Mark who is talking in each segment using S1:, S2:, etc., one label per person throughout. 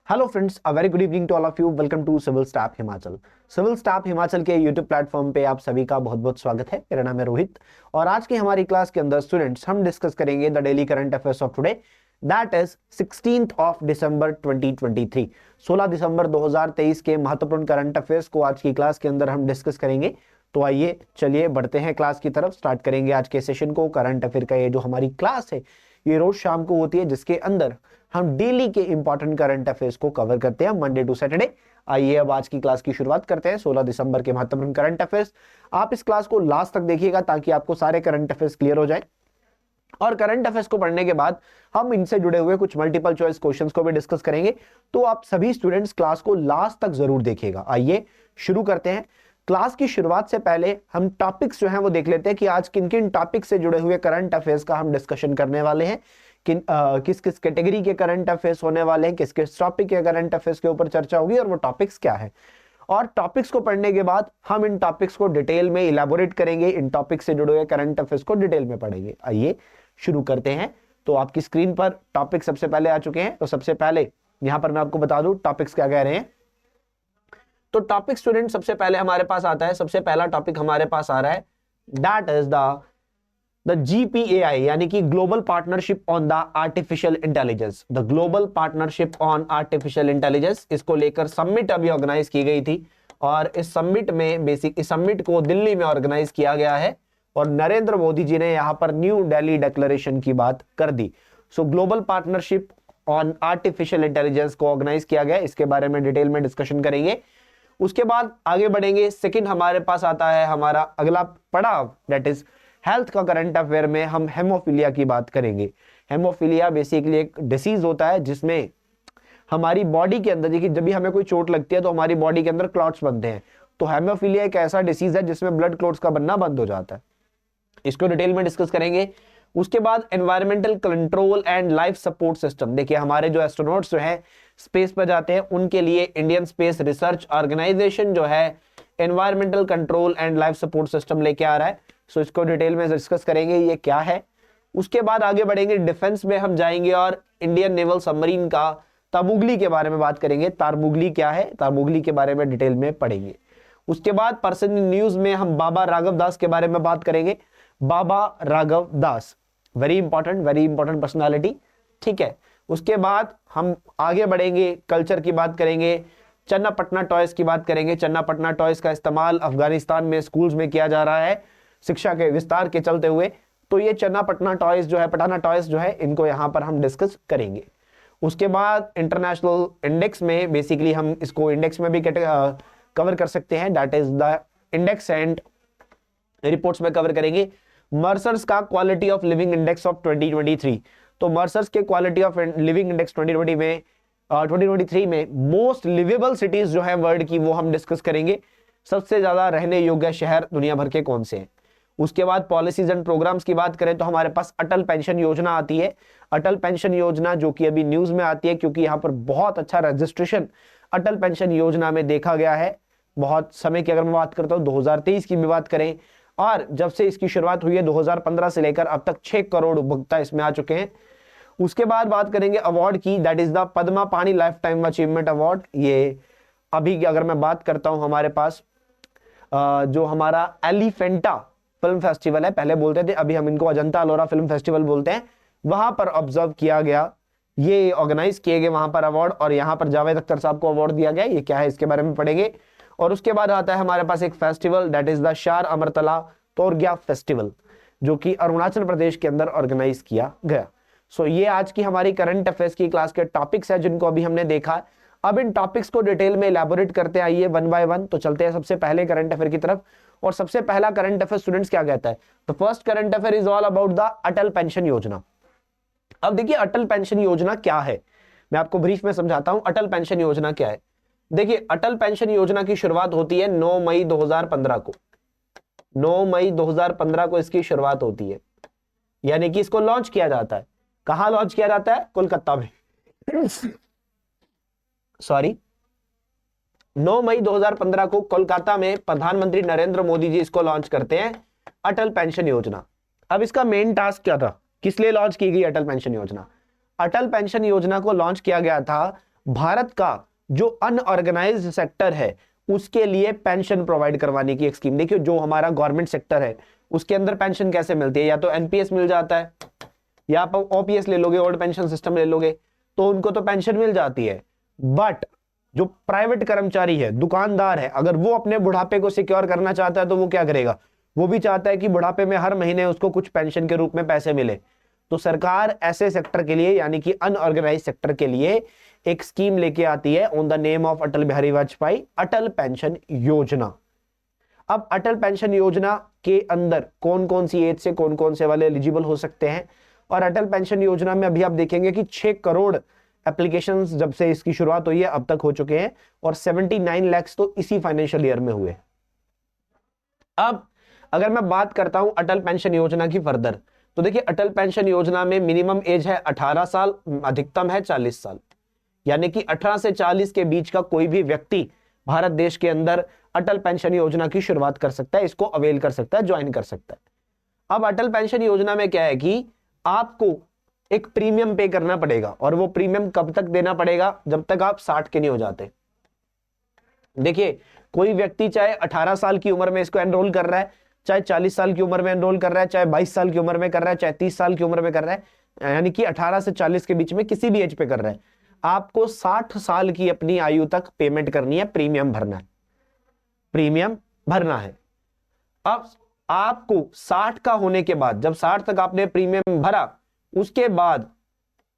S1: Hello friends, a very good evening to all of you. Welcome to civil staff Himachal. Civil staff Himachal के YouTube platform पे आप सभी का बहुत बहुत स्वागत है। मेरा नाम है रोहित और आज की हमारी क्लास के अंदर स्टूडेंट्स हम डिस्कस करेंगे the daily current affairs of today, that is 16th of December 2023। 16 दिसंबर 2023 के महत्वपूर्ण करंट अफेयर्स को आज की क्लास के अंदर हम डिस्कस करेंगे। तो आइए चलिए बढ़ते हैं क्लास की तरफ, स्टार्ट करेंगे आज के सेशन को। करंट अफेयर का ये जो हमारी क्लास है ये रोज शाम को होती है, जिसके अंदर हम डेली के इंपॉर्टेंट करंट अफेयर्स को कवर करते हैं मंडे टू सैटरडे। आइए अब आज की क्लास की शुरुआत करते हैं 16 दिसंबर के महत्वपूर्ण करंट अफेयर्स। आप इस क्लास को लास्ट तक देखिएगा ताकि आपको सारे करंट अफेयर्स क्लियर हो जाए। और करंट अफेयर्स को पढ़ने के बाद हम इनसे जुड़े हुए कुछ मल्टीपल चॉइस क्वेश्चंस को भी डिस्कस करेंगे। तो आप सभी स्टूडेंट्स क्लास को लास्ट तक जरूर देखिएगा। आइए शुरू करते हैं। क्लास की शुरुआत से पहले हम टॉपिक्स जो हैं वो देख लेते हैं कि आज किन किन टॉपिक से जुड़े हुए करंट अफेयर्स का हम डिस्कशन करने वाले हैं। किस किस कैटेगरी के करंट अफेयर्स होने वाले हैं, किस किस टॉपिक के करंट अफेयर्स के ऊपर चर्चा होगी और वो टॉपिक्स क्या है। और टॉपिक्स को पढ़ने के बाद हम इन टॉपिक्स को डिटेल में इलैबोरेट करेंगे, इन टॉपिक से जुड़े हुए करंट अफेयर्स को डिटेल में पढ़ेंगे। आइए शुरू करते हैं। तो आपकी स्क्रीन पर टॉपिक सबसे पहले आ चुके हैं। तो सबसे पहले यहां पर मैं आपको बता दूं टॉपिक्स क्या कह रहे हैं। तो टॉपिक स्टूडेंट सबसे पहले हमारे पास आता है, सबसे पहला टॉपिक हमारे पास आ रहा है, दैट इज द GPAI यानी कि global partnership on the artificial intelligence. The global partnership on artificial intelligence, इसको लेकर समिट अभी ऑर्गेनाइज की गई थी और इस समिट में इस समिट को दिल्ली में ऑर्गेनाइज किया गया है और नरेंद्र मोदी जी ने यहां पर न्यू दिल्ली डिक्लेरेशन की बात कर दी। So global partnership on artificial intelligence को ऑर्गेनाइज किया गया, इसके बारे में डिटेल में डिस्कशन करेंगे। उसके बाद आगे बढ़ेंगे। सेकंड हमारे पास आता है हमारा अगला पड़ाव, दैट इज हेल्थ का करंट अफेयर में हम हेमोफीलिया की बात करेंगे। हेमोफीलिया बेसिकली एक डिसीज होता है जिसमें हमारी बॉडी के अंदर, देखिए जब भी हमें कोई चोट लगती है तो हमारी बॉडी के अंदर क्लॉट्स बनते हैं। तो हेमोफीलिया एक ऐसा डिसीज है जिसमें ब्लड क्लॉट्स का बनना बंद हो जाता है। इसको डिटेल में डिस्कस करेंगे। उसके बाद environmental control and life support system. देखिए हमारे जो एस्ट्रोनॉट्स जो हैं स्पेस पर जाते हैं उनके लिए इंडियन स्पेस रिसर्च ऑर्गेनाइजेशन जो है environmental control and life support system लेके आ रहा है। सो इसको डिटेल में डिस्कस करेंगे ये क्या है। उसके बाद आगे बढ़ेंगे, डिफेंस में हम जाएंगे और इंडियन नेवल सबमरीन का तारमुगली के बारे में बात करेंगे। तारमुगली क्या है, तारमुगली के बारे में डिटेल में पढ़ेंगे। उसके बाद पर्सन न्यूज में हम बाबा राघव दास के बारे में बात करेंगे। बाबा राघव दास वेरी इंपॉर्टेंट पर्सनालिटी, ठीक है। उसके बाद हम आगे बढ़ेंगे, कल्चर की बात करेंगे, चन्नापटना टॉयज की बात करेंगे। चन्नापटना टॉयज का इस्तेमाल अफगानिस्तान में स्कूल्स में किया जा रहा है शिक्षा के विस्तार के चलते हुए। तो ये चन्नापटना टॉयज जो है, पटाना टॉयज जो है, इनको यहां पर हम डिस्कस करेंगे। उसके बाद इंटरनेशनल इंडेक्स में बेसिकली हम इसको इंडेक्स में भी कवर कर सकते हैं, that is the index and reports में कवर करेंगे। मर्सर्स का quality of living index of 2023। तो मर्सर्स के क्वालिटी ऑफ लिविंग इंडेक्स 2023 में मोस्ट लिवेबल सिटीज जो है वर्ल्ड की, वो हम डिस्कस करेंगे। सबसे ज्यादा रहने योग्य शहर दुनिया भर के कौन से हैं। उसके बाद पॉलिसीज एंड प्रोग्राम्स की बात करें तो हमारे पास अटल पेंशन योजना आती है। अटल पेंशन योजना जो कि अभी न्यूज में आती है क्योंकि यहां पर बहुत अच्छा रजिस्ट्रेशन अटल पेंशन योजना में देखा गया है। बहुत समय की अगर मैं बात करता हूं 2023 की भी बात करें, और जब से इसकी शुरुआत हुई है 2015 से लेकर अब तक 6 करोड़ उपभोक्ता इसमें आ चुके हैं। उसके बाद बात करेंगे अवार्ड की, दैट इज द पद्मा पानी लाइफ टाइम अचीवमेंट अवार्ड। ये अभी अगर मैं बात करता हूं हमारे पास जो हमारा एलिफेंटा फिल्म फेस्टिवल है, पहले बोलते थे, अभी हम इनको अजंता अलोरा फिल्म फेस्टिवल बोलते हैं, वहां पर ऑब्जर्व किया गया, ये ऑर्गेनाइज किए गए वहां पर अवार्ड, और यहां पर जावेद अख्तर साहब को अवार्ड दिया गया। ये क्या है इसके बारे में पढ़ेंगे। और उसके बाद आता है हमारे पास एक फेस्टिवल, दैट इज द शार अमरतला तोरग्या फेस्टिवल, जो कि अरुणाचल प्रदेश के अंदर ऑर्गेनाइज किया गया। सो ये आज की हमारी करंट अफेयर्स की क्लास के टॉपिक्स है जिनको अभी हमने देखा। अब इन टॉपिक्स को डिटेल में इलैबोरेट करते आइए वन बाय वन। तो चलते हैं सबसे पहले करंट अफेयर की तरफ। और सबसे पहला करंट अफेयर स्टूडेंट्स क्या कहता है, the first current affair is all about the Atal pension योजना। अब देखिए अटल पेंशन योजना क्या है, मैं आपको ब्रीफ में समझाता हूं अटल पेंशन योजना क्या है। देखिए अटल पेंशन योजना की शुरुआत होती है 9 मई 2015 को। 9 मई 2015 को इसकी शुरुआत होती है, यानी कि इसको लॉन्च किया जाता है। कहां लॉन्च किया जाता है, कोलकाता में। सॉरी, 9 मई 2015 को कोलकाता में प्रधानमंत्री नरेंद्र मोदी जी इसको लॉन्च करते हैं, अटल पेंशन योजना। अब इसका मेन टास्क क्या था, किस लिए लॉन्च की गई अटल पेंशन योजना। अटल पेंशन योजना को लॉन्च किया गया था भारत का जो अनऑर्गेनाइज्ड सेक्टर है उसके लिए पेंशन प्रोवाइड करवाने की एक स्कीम। देखिए जो हमारा गवर्नमेंट सेक्टर है उसके अंदर पेंशन कैसे मिलती है, या तो एनपीएस मिल जाता है या आप ओपीएस ले लोगे, ओल्ड पेंशन सिस्टम ले लोगे, तो उनको तो पेंशन मिल जाती है। बट जो प्राइवेट कर्मचारी है, दुकानदार है, अगर वो अपने बुढ़ापे को सिक्योर करना चाहता है तो वो क्या करेगा, वो भी चाहता है कि बुढ़ापे में हर महीने उसको कुछ पेंशन के रूप में पैसे मिले। तो सरकार ऐसे सेक्टर के लिए यानी कि अनऑर्गेनाइज सेक्टर के लिए एक स्कीम लेके आती है on the name of Atal Bihari Vajpayee, Atal pension योजना। अब अटल पेंशन योजना के अंदर कौन कौन सी एज से कौन कौन से वाले एलिजिबल हो सकते हैं, और अटल पेंशन योजना में अभी आप देखेंगे कि 6 करोड़ एप्लीकेशंस जब से इसकी शुरुआत हुई है अब तक हो चुके हैं, और 79 लाख तो इसी फाइनेंशियल ईयर में हुए। अब अगर मैं बात करता हूं अटल पेंशन योजना की फर्दर, तो देखिए अटल पेंशन योजना में मिनिमम एज है 18 साल, अधिकतम है 40 साल, यानी कि 18 से 40 के बीच का कोई भी व्यक्ति भारत देश के अंदर अटल पेंशन योजना की शुरुआत कर सकता है, इसको अवेल कर सकता है, ज्वाइन कर सकता है। अब अटल पेंशन योजना में क्या है कि आपको एक प्रीमियम पे करना पड़ेगा, और वो प्रीमियम कब तक देना पड़ेगा, जब तक आप 60 के नहीं हो जाते। देखिए कोई व्यक्ति चाहे 18 साल की उम्र में इसको एनरोल कर रहा है, चाहे 40 साल की उम्र में एनरोल कर रहा है, चाहे 22 साल की उम्र में कर रहा है, चाहे 30 साल की उम्र में कर रहा है, यानी कि 18 से 40 के बीच में किसी भी एज पे कर रहा है, आपको 60 साल की अपनी आयु तक पेमेंट करनी है, प्रीमियम भरना है, प्रीमियम भरना है। अब आपको 60 का होने के बाद, जब 60 तक आपने प्रीमियम भरा, उसके बाद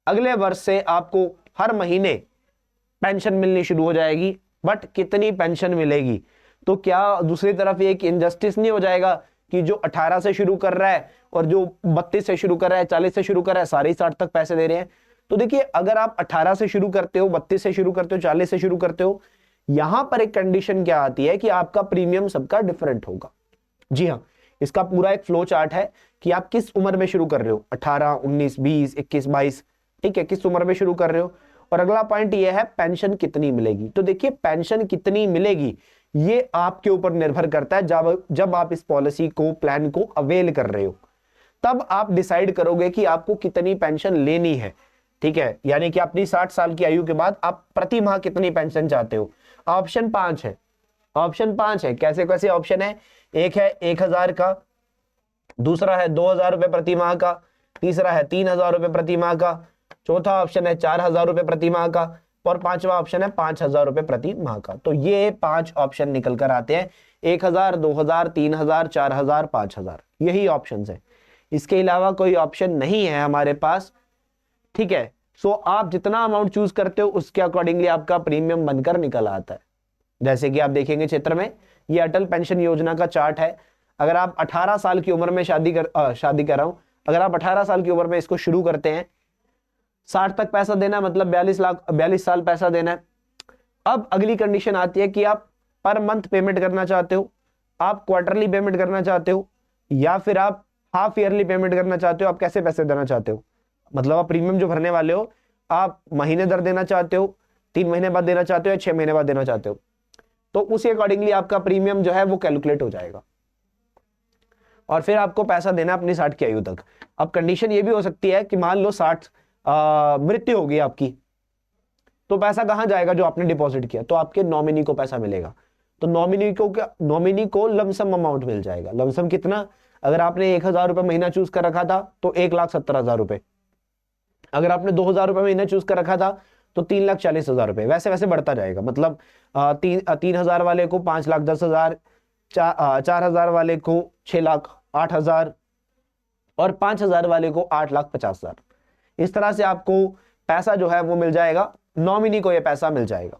S1: अगले वर्ष से आपको हर महीने पेंशन मिलनी शुरू हो जाएगी। बट कितनी पेंशन मिलेगी, तो क्या दूसरी तरफ एक इनजस्टिस नहीं हो जाएगा कि जो 18 से शुरू कर रहा है और जो 32 से शुरू कर रहा है, 40 से शुरू कर रहा है, सारे 60 तक पैसे दे रहे हैं। तो देखिए अगर आप 18 से शुरू करते हो, 32 से शुरू करते हो, 40 से शुरू करते हो, यहां पर एक कंडीशन क्या आती है कि आपका प्रीमियम सबका डिफरेंट होगा। जी हाँ, इसका पूरा एक फ्लो चार्ट है कि आप किस उम्र में शुरू कर रहे हो, 18, 19, 20, 21, 22, ठीक है, किस उम्र में शुरू कर रहे हो। और अगला पॉइंट ये है पेंशन कितनी मिलेगी। तो देखिए पेंशन कितनी मिलेगी ये आपके ऊपर निर्भर करता है। जब आप इस पॉलिसी को, प्लान को अवेल कर रहे हो, तब आप डिसाइड करोगे कि आपको कितनी पेंशन लेनी है, ठीक है, यानी कि अपनी 60 साल की आयु के बाद आप प्रति माह कितनी पेंशन चाहते हो। ऑप्शन 5 है, ऑप्शन 5 है। कैसे कैसे ऑप्शन है, एक है 1000 का, दूसरा है 2000 रुपए प्रति माह का, तीसरा है 3000 रुपए प्रति माह का, चौथा ऑप्शन है 4000 रुपए प्रति माह का, और पांचवा ऑप्शन है 5000 रुपए प्रति माह का। तो ये 5 ऑप्शन निकल कर आते हैं, 1000, 2000, 3000, 4000, 5000, यही ऑप्शन है। इसके अलावा कोई ऑप्शन नहीं है हमारे पास, ठीक है। सो आप जितना अमाउंट चूज करते हो उसके अकॉर्डिंगली आपका प्रीमियम बनकर निकल आता है। जैसे कि आप देखेंगे चित्र में, ये अटल पेंशन योजना का चार्ट है। अगर आप 18 साल की उम्र में शादी कर रहा हूं, अगर आप 18 साल की उम्र में इसको शुरू करते हैं, 60 तक पैसा देना मतलब 42 साल पैसा देना है। अब अगली कंडीशन आती है कि आप पर मंथ पेमेंट करना चाहते हो, आप क्वार्टरली पेमेंट करना चाहते हो, या फिर आप हाफ ईयरली पेमेंट करना चाहते हो। आप कैसे पैसे देना चाहते हो, मतलब आप प्रीमियम जो भरने वाले हो आप महीने दर देना चाहते हो, 3 महीने बाद देना चाहते हो, या 6 महीने बाद देना चाहते हो, तो उसी अकॉर्डिंगली आपका प्रीमियम जो है वो कैलकुलेट हो जाएगा, और फिर आपको पैसा देना अपनी 60 की आयु तक। अब कंडीशन ये भी हो सकती है कि मान लो 60 मृत्यु होगी आपकी, तो पैसा कहां जाएगा जो आपने डिपॉजिट किया, तो आपके नॉमिनी को पैसा मिलेगा। तो नॉमिनी को लमसम अमाउंट मिल जाएगा। लमसम कितना, अगर आपने 1000 रुपए महीना चूज कर रखा था तो 1,70,000 रुपए, अगर आपने 2000 रुपए महीना चूज कर रखा था तो 3,40,000 रुपए, वैसे वैसे बढ़ता जाएगा। मतलब 3000 वाले को 5,10,000, 4000 वाले को 6,08,000, और 5000 वाले को 8,50,000। इस तरह से आपको पैसा जो है वो मिल जाएगा, नॉमिनी को ये पैसा मिल जाएगा।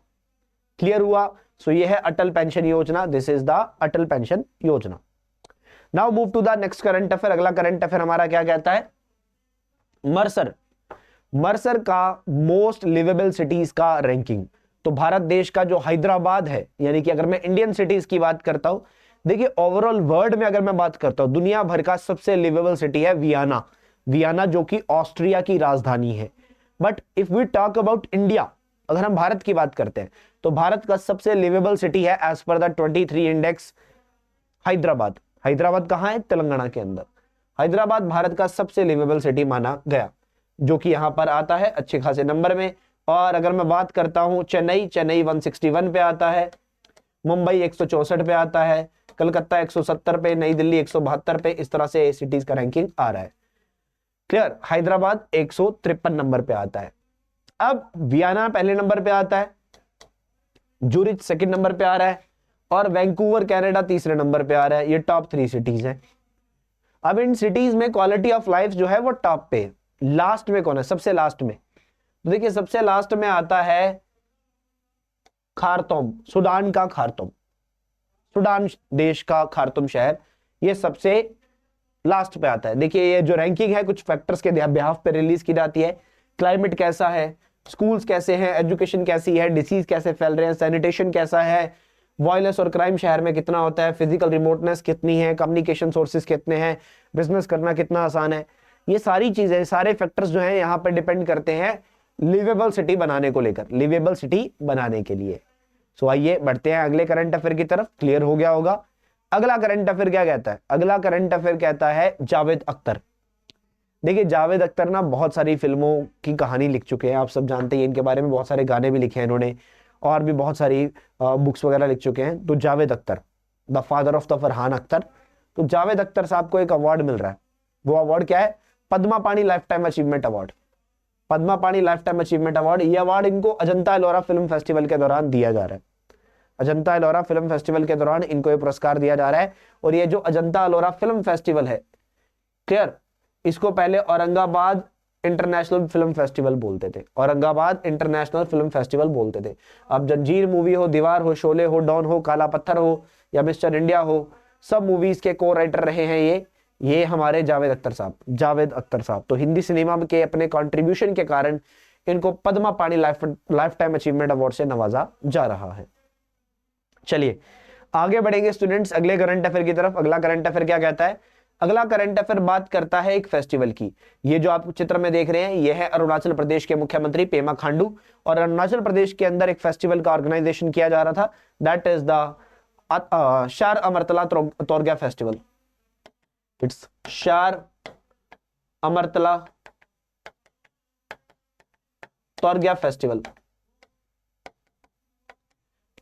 S1: क्लियर हुआ। सो ये है Atal pension Yojana, this is the Atal pension Yojana. Now move to the next current affair. अगला करंट अफेयर हमारा क्या कहता है, मर्सर का मोस्ट लिवेबल सिटीज का रैंकिंग। तो भारत देश का जो हैदराबाद है, यानी कि अगर मैं इंडियन सिटीज की बात करता हूं, देखिए ओवरऑल वर्ल्ड में अगर मैं बात करता हूं, दुनिया भर का सबसे लिवेबल सिटी है वियना, जो कि ऑस्ट्रिया की राजधानी है। But if we talk about India, अगर हम भारत की बात करते हैं, तो भारत का सबसे लिवेबल सिटी है as per the 23 index Hyderabad कहां है, तेलंगाना के अंदर। हैदराबाद भारत का सबसे लिवेबल सिटी माना गया, जो कि यहां पर आता है अच्छे खासे नंबर में, और अगर मैं बात करता हूं चेन्नई 161 पे आता है, मुंबई 164 पे आता है, कलकत्ता 170 पे, नई दिल्ली 172 पे, इस तरह से सिटीज का रैंकिंग आ रहा है। क्लियर। हैदराबाद 153 नंबर पे आता है। अब वियना पहले नंबर पे आता है, जूरिच सेकंड नंबर पे आ रहा है, और वैंकूवर कनाडा तीसरे नंबर पे आ रहा है। ये टॉप 3 सिटीज हैं। अब इन सिटीज में क्वालिटी ऑफ लाइफ जो है वो टॉप पे है। लास्ट में कौन है? सबसे लास्ट में, तो देखिए सबसे लास्ट में आता है खार्तूम, सूडान का खार्तूम, सूडान देश का खार्तूम शहर, ये सबसे लास्ट पे आता है। देखिए ये जो रैंकिंग है कुछ फैक्टर्स के बिहाफ पे रिलीज की जाती है। क्लाइमेट कैसा है, स्कूल्स कैसे हैं, एजुकेशन कैसी है, डिसीज कैसे फैल रहे हैं, सैनिटेशन कैसा है, वायलेंस और क्राइम शहर में कितना होता है, फिजिकल रिमोटनेस कितनी है, कम्युनिकेशन सोर्सेज कितने हैं, बिजनेस करना कितना आसान है, ये सारी चीजें, सारे फैक्टर्स जो है यहाँ पर डिपेंड करते हैं लिवेबल सिटी बनाने को लेकर, लिवेबल सिटी बनाने के लिए। सो आइए बढ़ते हैं अगले करंट अफेयर की तरफ। क्लियर हो गया होगा। अगला करंट अफेयर क्या कहता है? अगला करंट अफेयर कहता है जावेद अख्तर। देखिए जावेद अख्तर ना बहुत सारी फिल्मों की कहानी लिख चुके हैं, आप सब जानते हैं इनके बारे में, बहुत सारे गाने भी लिखे हैं इन्होंने, और भी बहुत सारी बुक्स वगैरह लिख चुके हैं। तो Javed Akhtar, the father of the Farhan Akhtar, तो जावेद अख्तर साहब को एक अवार्ड मिल रहा है। वो अवार्ड क्या है? Padma Pani life time achievement award. Padma Pani life time achievement award, ये अवार्ड इनको अजंता एलोरा फिल्म फेस्टिवल के दौरान दिया जा रहा है। अजंता एलोरा फिल्म फेस्टिवल के दौरान इनको ये पुरस्कार दिया जा रहा है। और ये जो अजंता एलोरा फिल्म फेस्टिवल है, क्लियर, इसको पहले औरंगाबाद इंटरनेशनल फिल्म फेस्टिवल बोलते थे, औरंगाबाद इंटरनेशनल फिल्म फेस्टिवल बोलते थे। अब जंजीर मूवी हो, दीवार हो, शोले हो, डॉन हो, काला पत्थर हो, या मिस्टर इंडिया हो, सब मूवीज के को राइटर रहे हैं ये हमारे जावेद अख्तर साहब, जावेद अख्तर साहब। तो हिंदी सिनेमा के अपने कंट्रीब्यूशन के कारण इनको Padma Pani life time achievement award से नवाजा जा रहा है। चलिए आगे बढ़ेंगे स्टूडेंट्स अगले करंट अफेयर की तरफ। अगला करंट अफेयर क्या कहता है? अगला करंट अफेयर बात करता है एक फेस्टिवल की। ये जो आप चित्र में देख रहे हैं ये है अरुणाचल प्रदेश के मुख्यमंत्री पेमा खांडू, और अरुणाचल प्रदेश के अंदर एक फेस्टिवल का ऑर्गेनाइजेशन किया जा रहा था, दैट इज द शार अमरतला तोरगा फेस्टिवल। इट्स शार अमरतला तोरगा फेस्टिवल।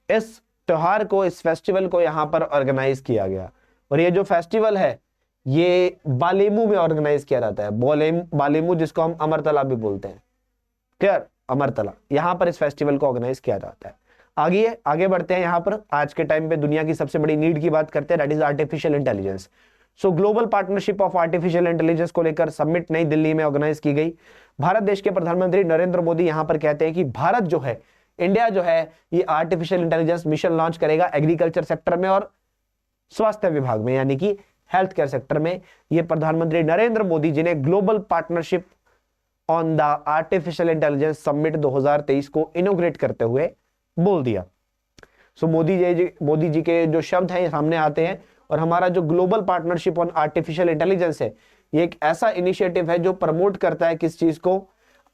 S1: इस त्योहार को, इस फेस्टिवल को यहां पर ऑर्गेनाइज किया गया, और ये जो फेस्टिवल है ये बालेमू में ऑर्गेनाइज किया जाता है। बालेमू जिसको हम अमरतला भी बोलते हैं, क्लियर, अमरतला, यहां पर इस फेस्टिवल को ऑर्गेनाइज किया जाता है। आगे बढ़ते हैं। यहां पर आज के टाइम पे दुनिया की सबसे बड़ी नीड की बात करते हैं, that is artificial intelligence. So global partnership of artificial intelligence को लेकर समिट नई दिल्ली में ऑर्गेनाइज की गई। भारत देश के प्रधानमंत्री नरेंद्र मोदी यहां पर कहते हैं कि भारत जो है, इंडिया जो है, ये आर्टिफिशियल इंटेलिजेंस मिशन लॉन्च करेगा एग्रीकल्चर सेक्टर में और स्वास्थ्य विभाग में, यानी कि हेल्थ केयर सेक्टर में। ये प्रधानमंत्री नरेंद्र मोदी जी ने global partnership on the artificial intelligence summit 2023 को इनोग्रेट करते हुए बोल दिया। सो मोदी जी के जो शब्द हैं सामने आते हैं, और हमारा जो global partnership on artificial intelligence है, ये एक ऐसा इनिशिएटिव है जो प्रमोट करता है किस चीज को?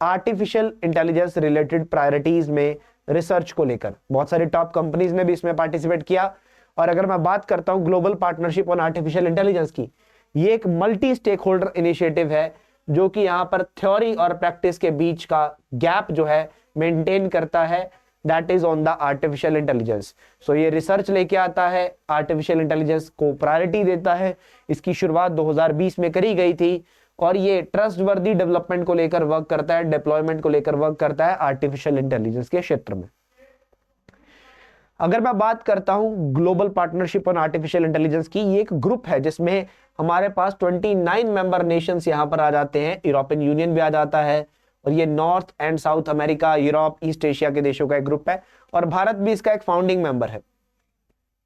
S1: आर्टिफिशियल इंटेलिजेंस रिलेटेड प्रायोरिटीज में रिसर्च को लेकर। बहुत सारी टॉप कंपनीज ने भी इसमें पार्टिसिपेट किया। और अगर मैं बात करता हूं global partnership on artificial intelligence की, ये एक मल्टी स्टेक होल्डर इनिशिएटिव है जो कि यहां पर थ्योरी और प्रैक्टिस के बीच का गैप जो है मेंटेन करता है, that is on the artificial intelligence. So ये रिसर्च लेके आता है, आर्टिफिशियल इंटेलिजेंस को प्रायोरिटी देता है। इसकी शुरुआत 2020 में करी गई थी, और ये ट्रस्टवर्दी डेवलपमेंट को लेकर वर्क करता है, डिप्लॉयमेंट को लेकर वर्क करता है आर्टिफिशियल इंटेलिजेंस के क्षेत्र में। अगर मैं बात करता हूं global partnership on artificial intelligence की, ये एक ग्रुप है जिसमें हमारे पास 29 मेंबर नेशंस यहां पर आ जाते हैं, यूरोपियन यूनियन भी आ जाता है, और ये north and south America, Europe, east Asia के देशों का एक ग्रुप है, और भारत भी इसका एक फाउंडिंग मेंबर है।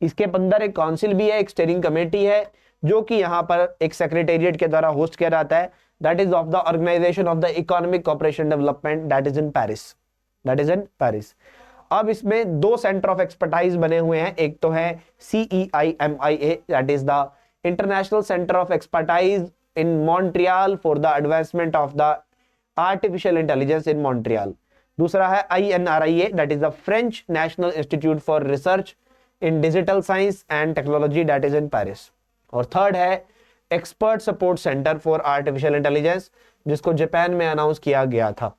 S1: इसके अंदर एक काउंसिल भी है, एक स्टीयरिंग कमेटी है, जो कि यहां पर एक सेक्रेटेरिएट के द्वारा होस्ट किया जाता है, that is of the organisation of the economic cooperation development, that is in Paris, that is in Paris. अब इसमें 2 सेंटर ऑफ एक्सपर्टाइज बने हुए हैं, एक तो है CEIMIA, that is the international centre of expertise in Montreal for the advancement of the artificial intelligence in Montreal. दूसरा है INRIA, that is the French national institute for research in digital science and technology, that is in Paris. और third है expert support centre for artificial intelligence, जिसको Japan में announce किया गया था।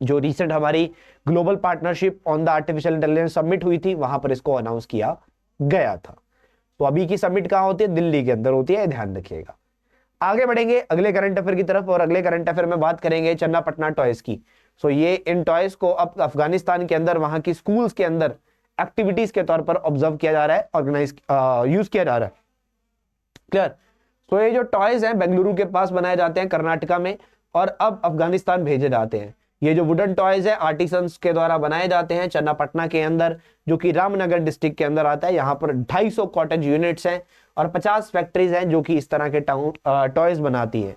S1: जो रिसेंट हमारी global partnership on the artificial intelligence summit हुई थी, वहां पर इसको अनाउंस किया गया था। तो अभी की समिट कहां होती है? दिल्ली के अंदर होती है, ध्यान रखिएगा। आगे बढ़ेंगे अगले करंट अफेयर की तरफ, और अगले करंट अफेयर में बात करेंगे चन्नापटना टॉयज की। सो ये इन टॉयज को अब अफगानिस्तान के अंदर वहां की स्कूल्स के अंदर एक्टिविटीज के तौर पर ऑब्जर्व किया जा रहा है, ऑर्गेनाइज यूज किया जा रहा है। क्लियर? तो ये जो टॉयज हैं बेंगलुरु के पास बनाए जाते हैं कर्नाटका में, और अब अफगानिस्तान भेजे जाते हैं। ये जो वुडन टॉयज है आर्टिसंस के द्वारा बनाए जाते हैं चन्नापटना के अंदर, जो कि रामनगर डिस्ट्रिक्ट के अंदर आता है। यहाँ पर 250 कॉटेज यूनिट्स हैं और 50 फैक्ट्रीज हैं जो कि इस तरह के टॉयज बनाती हैं।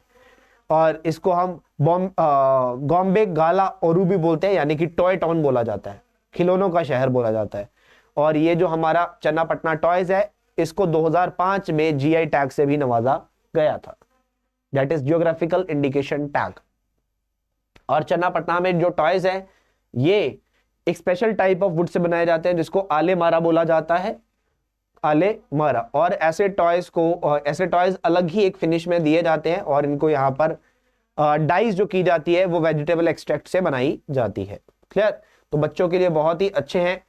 S1: और इसको हम बॉम्बे गाला ओरू भी बोलते हैं, यानी कि टॉय टाउन बोला जाता है, खिलौनों का शहर बोला जाता है। और ये जो हमारा चन्नापटना टॉयज है, इसको 2005 में जीआई टैग से भी नवाजा गया था, that is geographical indication tag. और चन्नापटना में जो टॉयज है ये एक special type of would say बनाए जाते हैं जिसको आले मारा बोला जाता है, आले मारा। और ऐसे टॉयज अलग ही एक फिनिश में दिए जाते हैं, और इनको यहाँ पर डाइज जो की जाती है वो वेजिटेबल एक्सट्रैक्ट से बनाई जाती है। क्लियर? तो बच्चों के लिए बहुत ही अच्छे हैं,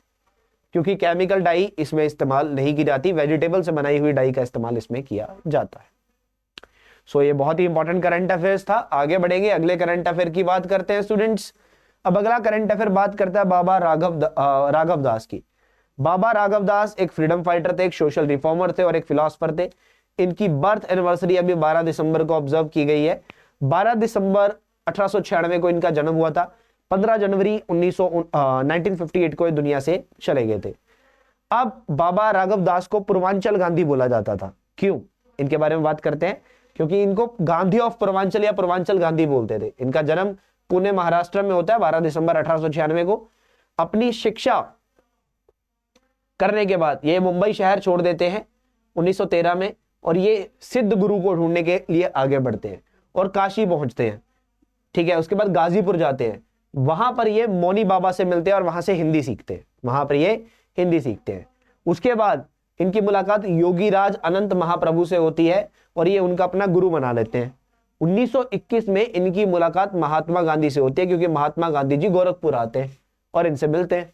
S1: क्योंकि केमिकल डाई इसमें इस्तेमाल नहीं की जाती, वेजिटेबल से बनाई हुई डाई का इस्तेमाल इसमें किया जाता है। सो ये बहुत ही इंपॉर्टेंट करंट अफेयर्स था। आगे बढ़ेंगे, अगले करंट अफेयर की बात करते हैं स्टूडेंट्स। अब अगला करंट अफेयर बात करता है बाबा राघव दास की। बाबा राघव दास एक फ्रीडम फाइटर थे, एक सोशल रिफॉर्मर थे और एक फिलोसफर थे। इनकी बर्थ एनिवर्सरी अभी 12 दिसंबर को ऑब्जर्व की गई है। 12 दिसंबर 1896 को इनका जन्म हुआ था। 15 जनवरी 1958 को दुनिया से चले गए थे। अब बाबा राघव दास को पूर्वांचल गांधी बोला जाता था। क्यों? इनके बारे में बात करते हैं। क्योंकि इनको गांधी ऑफ पूर्वांचल या पूर्वांचल गांधी बोलते थे। इनका जन्म पुणे महाराष्ट्र में होता है 12 दिसंबर 1896 को। अपनी शिक्षा करने के बाद ये मुंबई शहर छोड़ देते हैं 1913 में, और ये सिद्ध गुरु को ढूंढने के लिए आगे बढ़ते हैं और काशी पहुंचते हैं। ठीक है, उसके बाद गाजीपुर जाते हैं, वहां पर ये मौनी बाबा से मिलते हैं और वहां से हिंदी सीखते हैं। वहां पर ये हिंदी सीखते हैं। उसके बाद इनकी मुलाकात योगी राज अनंत महाप्रभु से होती है और ये उनका अपना गुरु बना लेते हैं। 1921 में इनकी मुलाकात महात्मा गांधी से होती है, क्योंकि महात्मा गांधी जी गोरखपुर आते हैं और इनसे मिलते हैं।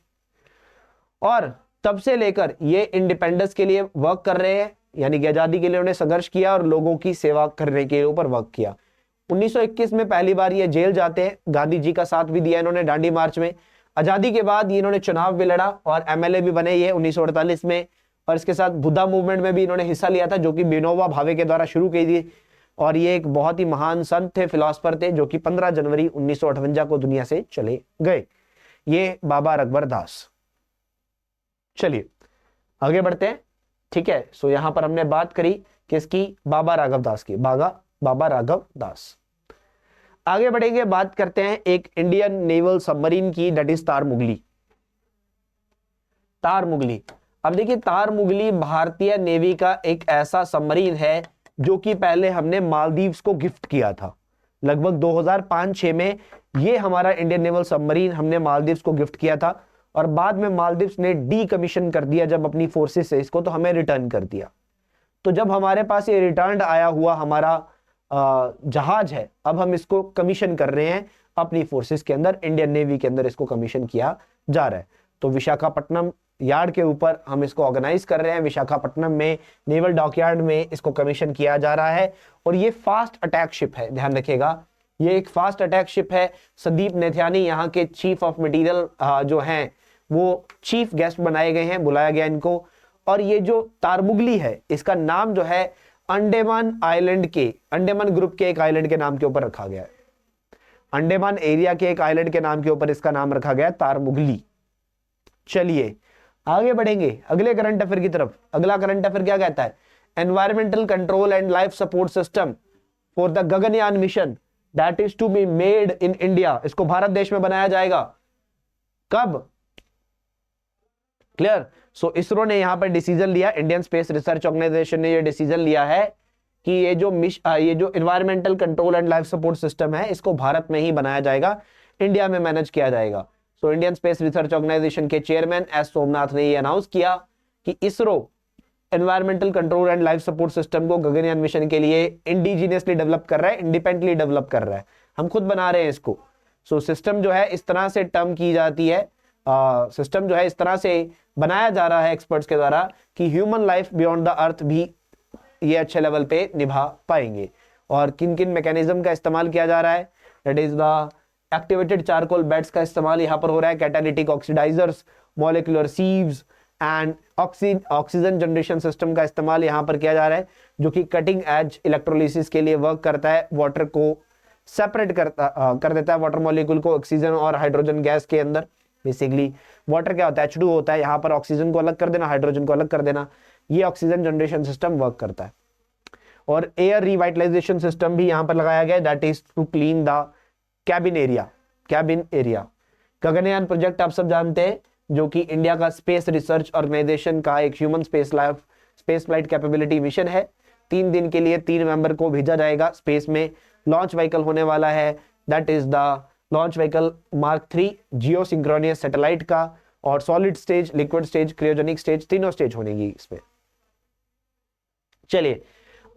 S1: और तब से लेकर ये इंडिपेंडेंस के लिए वर्क कर रहे हैं, यानी कि आजादी के लिए उन्हें संघर्ष किया और लोगों की सेवा करने के ऊपर वर्क किया। 1921 में पहली बार ये जेल जाते हैं। गांधी जी का साथ भी दिया इन्होंने दांडी मार्च में। आजादी के बाद इन्होंने चुनाव भी लड़ा और एमएलए भी बने ये 1948 में। और इसके साथ बुद्धा मूवमेंट में भी इन्होंने हिस्सा लिया था, जो कि विनोबा भावे के द्वारा शुरू की थी। और ये एक बहुत ही महान संत थे, फिलोसफर थे, जो कि 15 जनवरी 1958 को दुनिया से चले गए। ये बाबा रघुवर दास। चलिए आगे बढ़ते हैं। ठीक है, सो यहां पर हमने बात करी किसकी? बाबा राघव दास की। बाबा राघव दास। आगे बढ़ेंगे, बात करते हैं एक इंडियन नेवल सबमरीन की, दैट इज तार मुगली। तार मुगली। अब देखिए, तार मुगली भारतीय नेवी का एक ऐसा सबमरीन है जो कि पहले हमने मालदीव्स को गिफ्ट किया था। लगभग 2005-6 में ये हमारा इंडियन नेवल सबमरीन हमने मालदीव्स को गिफ्ट किया था, और बाद में मालदीव्स ने डीकमीशन कर दिया जब अपनी फोर्सेस से इसको, तो हमें रिटर्न कर दिया। तो जब हमारे पास ये रिटर्न आया हुआ हमारा जहाज है, अब हम इसको कमीशन कर रहे हैं अपनी फोर्सेस के अंदर, इंडियन नेवी के अंदर इसको कमीशन किया जा रहा है। तो विशाखापट्टनम यार्ड के ऊपर हम इसको ऑर्गेनाइज कर रहे हैं। विशाखापट्टनम में नेवल डॉकयार्ड में इसको कमीशन किया जा रहा है। और ये फास्ट अटैक शिप है, ध्यान रखिएगा, ये एक फास्ट अटैक शिप है। संदीप नेथानी यहाँ के चीफ ऑफ मटेरियल जो हैं वो चीफ गेस्ट बनाए गए हैं, बुलाया गया इनको। और ये जो तारमुगली है, इसका नाम जो है अंडमान आइलैंड के, अंडमान ग्रुप के एक आइलैंड के नाम के ऊपर रखा गया है। अंडमान एरिया के एक आइलैंड के नाम के ऊपर इसका नाम रखा गया तारमुगली। चलिए आगे बढ़ेंगे अगले करंट अफेयर की तरफ। अगला करंट अफेयर क्या कहता है? Environmental control and life support system for the Gaganyaan mission that is to be made in India. इसको भारत देश में बनाया जाएगा। कब? क्लियर? सो इसरो ने यहां पर डिसीजन लिया, इंडियन स्पेस रिसर्च ऑर्गेनाइजेशन ने यह डिसीजन लिया है कि ये जो environmental control and life support system है, इसको भारत में ही बनाया जाएगा, इंडिया में मैनेज किया जाएगा। तो इंडियन स्पेस रिसर्च ऑर्गेनाइजेशन के चेयरमैन एस सोमनाथ ने ये अनाउंस किया कि ISRO environmental control and life support system को गगनयान मिशन के लिए इंडिजीनियसली डेवलप कर रहा है, इंडिपेंडेंटली डेवलप कर रहा है। हम खुद बना रहे हैं इसको। सो सिस्टम जो है इस तरह से टर्म की जाती है, सिस्टम जो है इस तरह से बनाया जा रहा है एक्सपर्ट्स के द्वारा कि human life beyond the earth भी ये अच्छे लेवल पे निभा पाएंगे। और किन किन मैकेनिज्म का इस्तेमाल किया जा रहा है, that is the activated charcoal beds का इस्तेमाल यहाँ पर हो रहा है, catalytic oxidisers, molecular sieves and oxygen generation system का इस्तेमाल यहाँ पर किया जा रहा है, जो कि कटिंग एज इलेक्ट्रोलिसिस के लिए वर्क करता है, वाटर को सेपरेट कर देता है, वाटर मॉलिक्यूल को ऑक्सीजन और हाइड्रोजन गैस के अंदर। बेसिकली वाटर क्या होता है, H2 होता है, यहाँ पर ऑक्सीजन को अलग कर देना, हाइड्रोजन को अलग कर देना, ये ऑक्सीजन जनरेशन सिस्टम वर्क करता है। और एयर रिवाइटलाइजेशन सिस्टम भी यहाँ पर लगाया गया है, that is to clean the cabin area. Gaganyaan project आप सब जानते हैं, जो कि इंडिया का स्पेस रिसर्च ऑर्गेनाइजेशन का एक human space flight capability mission है। 3 दिन के लिए 3 मेंबर को भेजा जाएगा स्पेस में। लॉन्च व्हीकल होने वाला है, that is the launch vehicle mark 3 geosynchronous satellite का, और solid stage, liquid stage, cryogenic stage, तीनों स्टेज होंगी इसमें। चलिए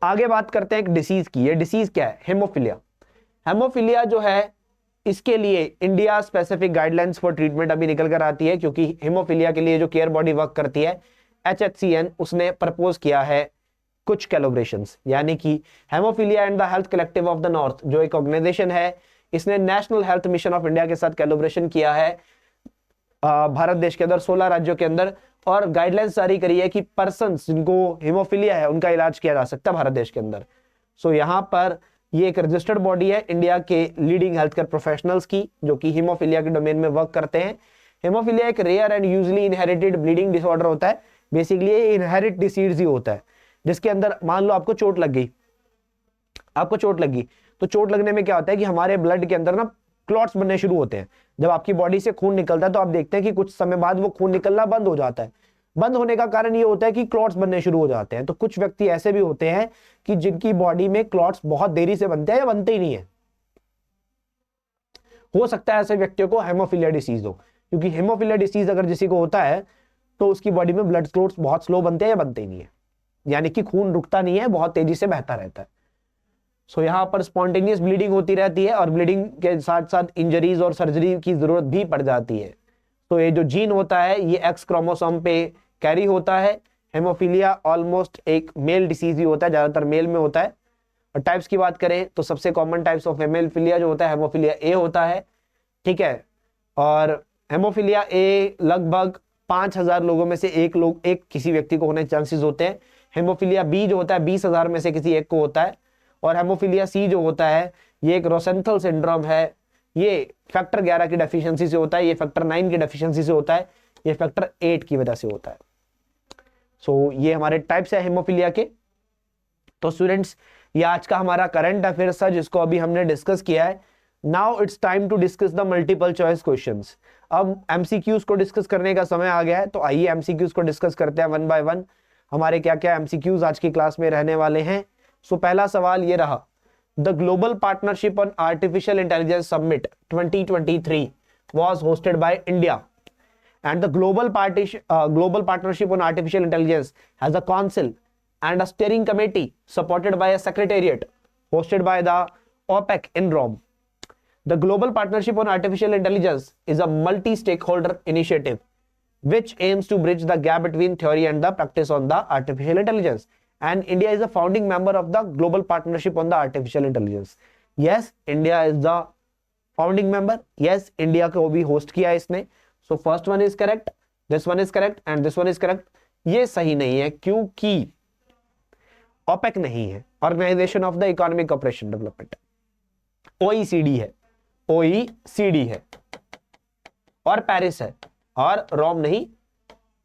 S1: आगे बात करते हैं एक डिसीज की। ये डिसीज क्या है, हेमोफीलिया। हेमोफीलिया जो है इसके लिए India specific guidelines for treatment अभी निकल कर आती है, क्योंकि हेमोफीलिया के लिए जो केयर बॉडी वर्क करती है HHCN, उसने प्रपोज किया है कुछ कैलिब्रेशंस, यानी कि haemophilia and the health collective of the north जो एक ऑर्गेनाइजेशन है, इसने national health mission of India के साथ कैलिब्रेशन किया है भारत देश के अंदर 16 राज्यों के अंदर, और गाइडलाइंस जारी करी है कि पर्सन्स जिनको हेमोफीलिया है उनका इलाज किया जा सकता है भारत देश के अंदर। सो यहाँ पर ये एक रजिस्टर्ड बॉडी है इंडिया के लीडिंग हेल्थ केयर प्रोफेशनल्स की, जो कि हीमोफीलिया के डोमेन में वर्क करते हैं। हेमोफीलिया एक rare and usually inherited bleeding disorder होता है। बेसिकली ये इनहेरिट डिसीज ही होता है, जिसके अंदर मान लो आपको चोट लग गई, तो चोट लगने में क्या होता है कि हमारे ब्लड के अंदर ना क्लॉट्स बनने शुरू होते हैं। जब आपकी बॉडी से खून निकलता है तो आप देखते हैं कि कुछ समय बाद वो खून निकलना बंद हो जाता है। बंद होने का कारण ये होता है कि क्लॉट्स बनने शुरू हो जाते हैं। तो कुछ व्यक्ति ऐसे भी होते हैं कि जिनकी बॉडी में क्लॉट्स बहुत देरी से बनते हैं या बनते ही नहीं है। हो सकता है ऐसे व्यक्तियों को हेमोफीलिया डिसीज हो, क्योंकि हेमोफीलिया डिसीज अगर किसी को होता है तो उसकी बॉडी में ब्लड क्लॉट्स बहुत स्लो बनते हैं या बनते ही नहीं है, यानी कि खून रुकता नहीं है, बहुत तेजी से बहता रहता है। सो यहाँ पर स्पॉन्टेनियस ब्लीडिंग होती रहती है, और ब्लीडिंग के साथ साथ इंजरीज और सर्जरी की जरूरत भी पड़ जाती है। तो ये जो जीन होता है ये एक्स क्रोमोसोम पे कैरी होता है। हेमोफीलिया ऑलमोस्ट एक मेल डिसीज ही होता है, ज्यादातर मेल में होता है। और टाइप्स की बात करें तो सबसे कॉमन टाइप्स ऑफ हेमोफीलिया जो होता है हेमोफीलिया ए होता है, ठीक है। और हेमोफीलिया ए लगभग 5000 लोगों में से एक किसी व्यक्ति को होने के चांसेस होते हैं। हेमोफीलिया बी जो होता है 20,000 में से किसी एक को होता है। और हेमोफीलिया सी जो होता है ये एक रोसेंथल सिंड्रोम है, ये फैक्टर 11 की डेफिशिएंसी से होता है, ये फैक्टर 9 की डेफिशिएंसी से होता है, ये फैक्टर 8 की वजह से होता है। सो ये हमारे टाइप्स है हेमोफीलिया के। तो स्टूडेंट्स ये आज का हमारा करंट अफेयर्स था जिसको अभी हमने डिस्कस किया है। Now it's time to discuss the multiple choice questions. अब एमसीक्यूज को डिस्कस करने का समय आ गया है, तो आइए एमसीक्यूज को डिस्कस करते हैं वन बाय वन। हमारे क्या क्या एमसीक्यूज आज की क्लास में रहने वाले हैं। सो पहला सवाल ये रहा, the global partnership on artificial intelligence summit 2023 was hosted by India, and the global partnership on artificial intelligence has a council and a steering committee supported by a secretariat hosted by the OPEC in Rome. The global partnership on artificial intelligence is a multi-stakeholder initiative which aims to bridge the gap between theory and the practice on the artificial intelligence. And India is a founding member of the global partnership on the artificial intelligence. Yes, India is the founding member. Yes, India को भी host किया है इसने। So first one is correct, this one is correct and this one is correct. ये सही नहीं है क्योंकि ओपेक नहीं है, organisation of the economic cooperation development, OECD है, ओईसीडी है, और पेरिस है, और रोम नहीं,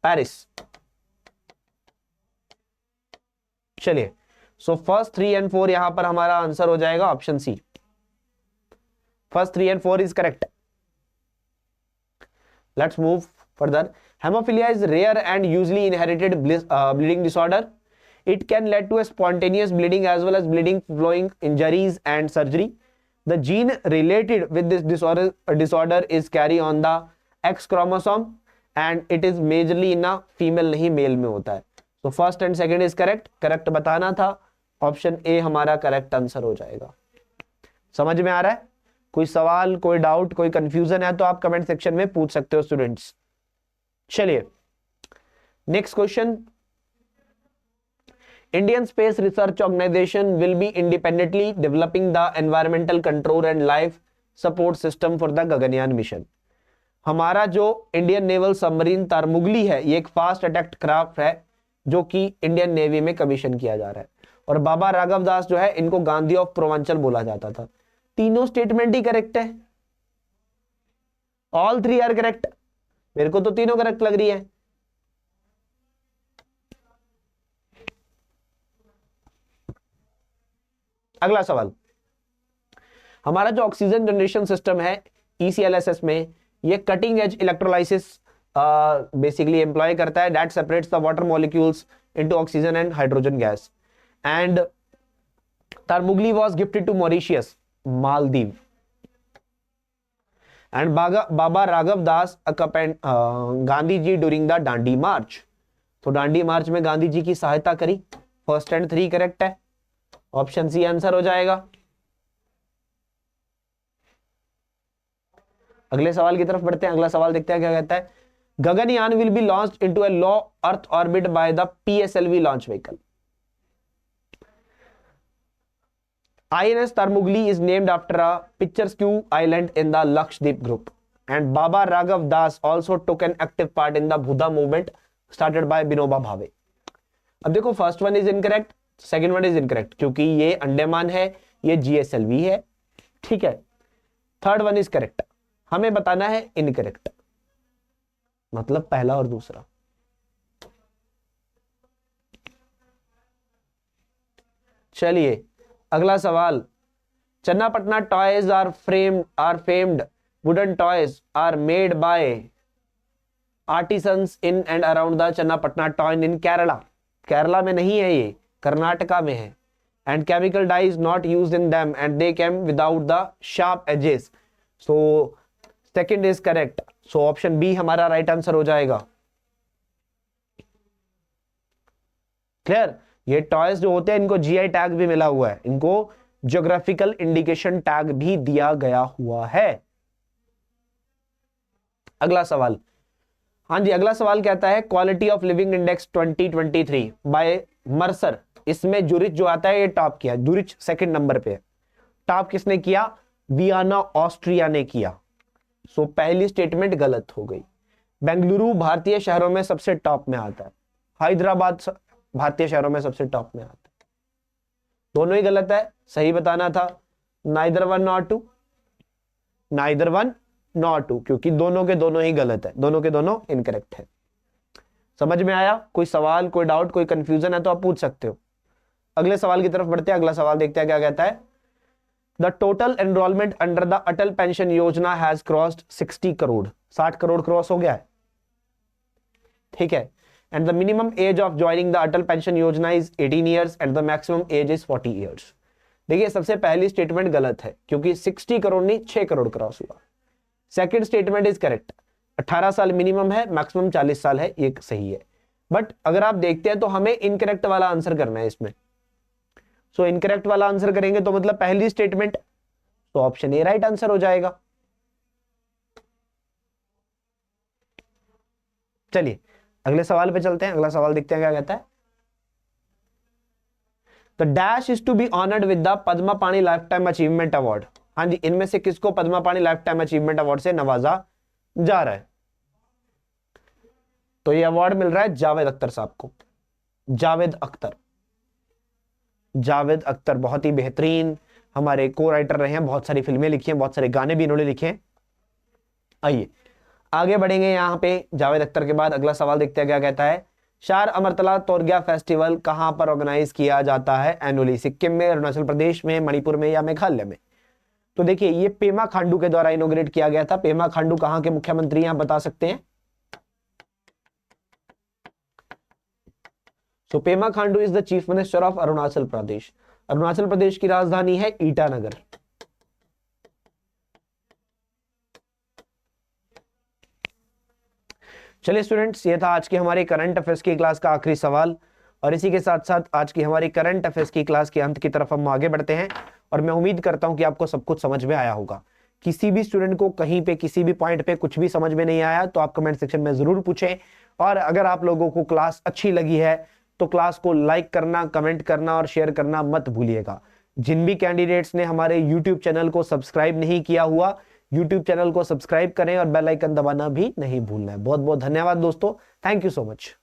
S1: पेरिस। चलिए, सो फर्स्ट 3 and 4 यहां पर हमारा आंसर हो जाएगा option C. First 3 and 4 is correct. Let's move further. Hemophilia is rare and usually inherited bleeding disorder. It can lead to a spontaneous bleeding as well as bleeding following injuries and surgery. The gene related with this disorder is carried on the X chromosome and it is majorly in a female, नहीं male में होता है। So first and second is correct. Correct बताना था, option A हमारा correct answer हो जाएगा। समझ में आ रहा है? कोई सवाल, कोई डाउट, कोई कंफ्यूजन है तो आप कमेंट सेक्शन में पूछ सकते हो स्टूडेंट्स। चलिए next question, Indian Space Research Organization will be independently developing the environmental control and life support system for the Gaganyaan mission। हमारा जो इंडियन नेवल सबमरीन तारमुगली है, ये एक फास्ट अटैक क्राफ्ट है जो कि इंडियन नेवी में कमीशन किया जा रहा है। और बाबा राघव दास जो है, इनको गांधी ऑफ पूर्वांचल बोला जाता था। तीनों स्टेटमेंट ही करेक्ट है, ऑल थ्री आर करेक्ट। मेरे को तो तीनों करेक्ट लग रही है। अगला सवाल, हमारा जो ऑक्सीजन जनरेशन सिस्टम है ECLSS में, ये cutting edge electrolysis basically employ करता है, that separates the water molecules into oxygen and hydrogen gas. And Tarmugli was gifted to Mauritius, Maldives. And Baba Raghav Das accompanied Gandhi ji during the Dandi march. तो डांडी मार्च में गांधी जी की सहायता करी। फर्स्ट एंड थ्री करेक्ट है, ऑप्शन सी आंसर हो जाएगा। अगले सवाल की तरफ बढ़ते हैं। अगला सवाल देखते हैं क्या कहता है। Gaganyaan will be launched into a low earth orbit by the PSLV launch vehicle. INS Tarmugli is named after a picturesque island in the Lakshadweep group. And Baba Raghav Das also took an active part in the Buddha movement started by Vinoba Bhave। अब देखो, first one is incorrect, second one is incorrect, क्योंकि ये अंडमान है, ये GSLV है, ठीक है। Third one is correct, हमें बताना है इनकरेक्ट, मतलब पहला और दूसरा। चलिए अगला सवाल, Channapatna toys are famed wooden toys are made by artisans in and around the Channapatna toy in Kerala. Kerala में नहीं है, ये कर्नाटका में है। And chemical dye is not used in them and they came without the sharp edges. So second is correct, so option B हमारा right answer हो जाएगा। Clear, ये टॉयज जो होते हैं इनको GI टैग भी मिला हुआ है, इनको ज्योग्राफिकल इंडिकेशन टैग भी दिया गया हुआ है। अगला सवाल, हाँ जी, अगला सवाल कहता है quality of living index 2023 by Mercer. इसमें जूरिच जो आता है ये टॉप किया, जूरिच सेकंड नंबर पे है। टॉप किसने किया? वियना ऑस्ट्रिया ने किया। सो पहली स्टेटमेंट गलत हो गई। बेंगलुरु भारतीय शहरों में सबसे टॉप में आता है, हैदराबाद भारतीय शहरों में सबसे टॉप में आता है। दोनों ही गलत है, सही बताना था neither one not two, neither one not two, क्योंकि दोनों के दोनों ही गलत है, दोनों के दोनों इनकरेक्ट है। समझ में आया? कोई सवाल, कोई डाउट, कोई कंफ्यूजन है तो आप पूछ सकते हो। अगले सवाल की तरफ बढ़ते हैं। अगला सवाल देखते हैं क्या कहता है। The total enrolment under the Atal pension Yojana has crossed 60 crore. 60 crore cross हो गया है, ठीक है। And the minimum age of joining the Atal pension Yojana is 18 years and the maximum age is 40 years. देखिए, सबसे पहली स्टेटमेंट गलत है क्योंकि 60 करोड़ नहीं 6 करोड़ क्रॉस हुआ। सेकंड स्टेटमेंट इज करेक्ट, 18 साल मिनिमम है, मैक्सिमम 40 साल है, ये सही है। बट अगर आप देखते हैं तो हमें इनकरेक्ट वाला आंसर करना है इसमें। सो इनकरेक्ट वाला आंसर करेंगे तो मतलब पहली स्टेटमेंट, तो ऑप्शन ए राइट आंसर हो जाएगा। चलिए अगले सवाल पे चलते हैं। अगला सवाल देखते हैं क्या कहता है। The dash is to be honoured with the Padma Pani life time achievement award. हाँ जी, इनमें से किसको Padma Pani life time achievement award से नवाजा जा रहा है? तो ये अवार्ड मिल रहा है जावेद अख्तर साहब को। जावेद अख्तर, जावेद अख्तर बहुत ही बेहतरीन हमारे को राइटर रहे हैं, बहुत सारी फिल्में लिखी हैं, बहुत सारे गाने भी इन्होंने लिखे हैं। आइए आगे बढ़ेंगे। यहाँ पे जावेद अख्तर के बाद अगला सवाल देखते हैं क्या कहता है। शार अमरतला तोरग्या फेस्टिवल कहां पर ऑर्गेनाइज किया जाता है एनुअली? सिक्किम में, अरुणाचल प्रदेश में, मणिपुर में या मेघालय में? तो देखिए, ये पेमा खांडू के द्वारा इनोग्रेट किया गया था। पेमा खांडू कहां के मुख्यमंत्री हैं, आप बता सकते हैं? So Pema Khandu is the chief minister of Arunachal Pradesh. Arunachal Pradesh की राजधानी है ईटानगर। चलिए स्टूडेंट्स, ये था आज की हमारी करंट अफेयर्स की क्लास का आखिरी सवाल, और इसी के साथ साथ आज की हमारी करंट अफेयर्स की क्लास के अंत की तरफ हम आगे बढ़ते हैं। और मैं उम्मीद करता हूं कि आपको सब कुछ समझ में आया होगा। किसी भी स्टूडेंट को कहीं पे किसी भी पॉइंट पे कुछ भी समझ में नहीं आया तो आप कमेंट सेक्शन में जरूर पूछें। और अगर आप लोगों को क्लास अच्छी लगी है तो क्लास को लाइक करना, कमेंट करना और शेयर करना मत भूलिएगा। जिन भी कैंडिडेट्स ने हमारे यूट्यूब चैनल को सब्सक्राइब नहीं किया हुआ, यूट्यूब चैनल को सब्सक्राइब करें और बेल आइकन दबाना भी नहीं भूलना है। बहुत बहुत धन्यवाद दोस्तों, थैंक यू सो मच।